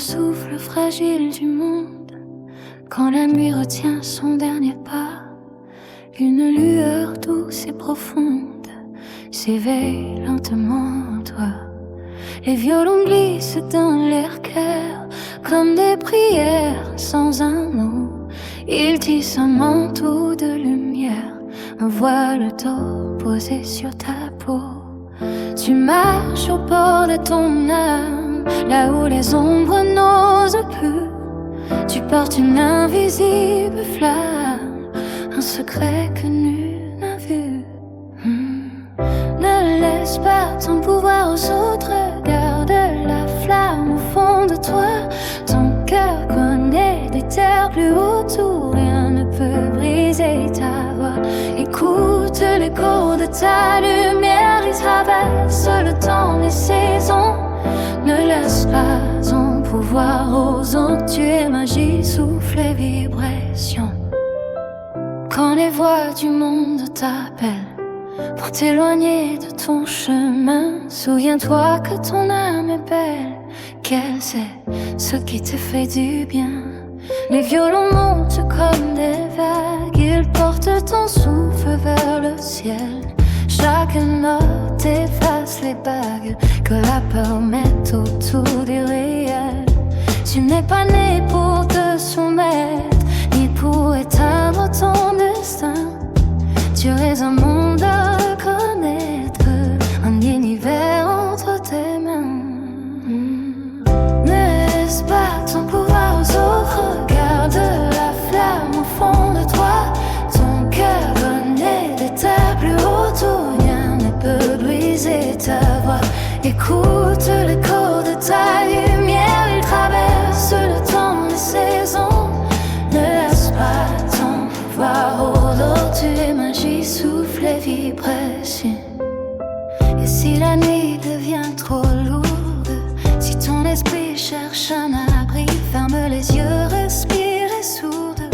souffle fragile du monde, quand la nuit retient son dernier pas, une lueur douce et profonde s'éveille lentement en toi. Les violons glissent dans l'air clair comme des prières sans un mot. Ils tissent un manteau de lumière, un voile d'eau posé sur ta peau. Tu marches au bord de ton âme, là où les ombres n'osent plus. Tu portes une invisible flamme, un secret que nul n'a vu. Ne laisse pas ton pouvoir aux autres, garde la flamme au fond de toi. Ton cœur connaît des terres plus hautes où rien ne peut briser ta voix. Écoute l'écho de ta lumière, il traverse le temps, les saisons. Ne laisse pas ton pouvoir aux autres, tu es magie, souffle et vibration. Quand les voix du monde t'appellent pour t'éloigner de ton chemin, souviens-toi que ton âme est belle, qu'elle sait ce qui te fait du bien. Les violons montent comme des vagues, ils portent ton souffle vers le ciel. Chaque note efface les bagues que la peur met autour des réels. Tu n'es pas né pour te soumettre, ni pour éteindre ton destin. Tu es un monde à connaître, un univers entre tes mains. Ne laisse pas ton pouvoir aux autres, garde la flamme au fond de toi. Ton cœur connaît des terres plus hautes où rien ne peut briser ta voix. Écoute l'écho de ta lumière, il traverse le temps, les saisons. Ne laisse pas ton pouvoir aux autres, tu es magie, souffle et vibration. Et si la nuit devient trop lourde, si ton esprit cherche un abri, ferme les yeux, respire et soude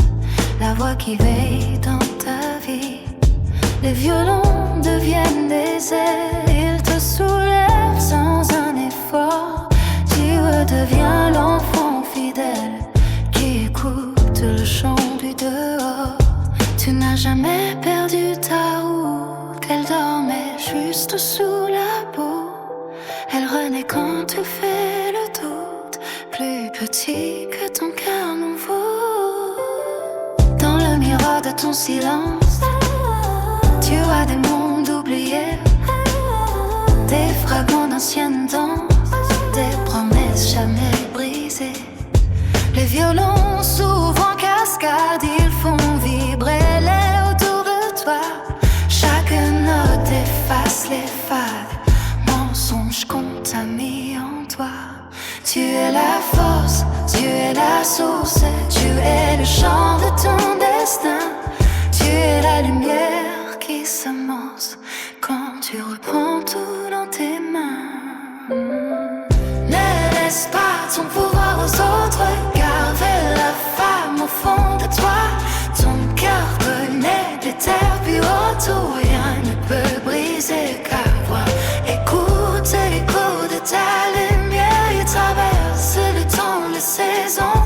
la voix qui veille dans ta vie. Les violons deviennent des ailes, ils te soulèvent sans un effort. Tu redeviens l'enfant fidèle qui écoute le chant du dehors. Tu n'as jamais perdu ta route, elle dormait juste sous la peau. Elle renaît quand tu fais le doute, plus petit que ton cœur nouveau. Dans le miroir de ton silence, tu vois des mondes oubliés, des fragments d'anciennes danses, des promesses jamais brisées. Les violons s'ouvrent en cascade, ils font vibrer l'air autour de toi. Chaque note efface les failles, mensonges qu'on t'a mis en toi. Tu es la force, tu es la source, tu es le chant de ton destin. Tu es la lumière qui s'amorce quand tu reprends tout dans tes mains. Ne laisse pas ton pouvoir aux autres, garde la femme au fond de toi. Ton cœur connaît des terres plus hautes où rien ne peut briser ta voix. Écoute l'écho de ta lumière, il traverse le temps, les saisons.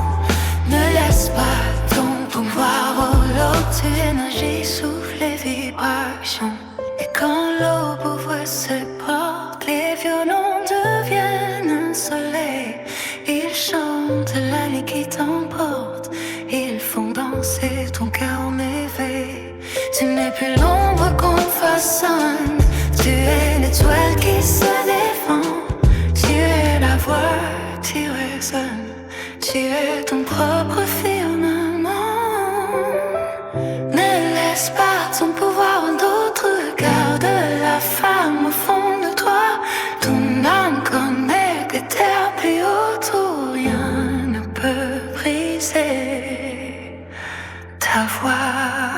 Ne laisse pas ton pouvoir aux autres, tu es magie, souffle et vibration. Et quand l'aube ouvre ses portes, les violons deviennent un soleil. Ils chantent la nuit qui t'emporte, ils font danser ton cœur en éveil. Tu n'es plus l'ombre qu'on façonne, tu es l'étoile qui se défend. Tu es la voix qui résonne, tu es ton propre firmament. Ne laisse pas ton pouvoir en d'autres, garde la femme au fond de toi. Ton âme connaît des terres plus hautes où rien ne peut briser ta voix.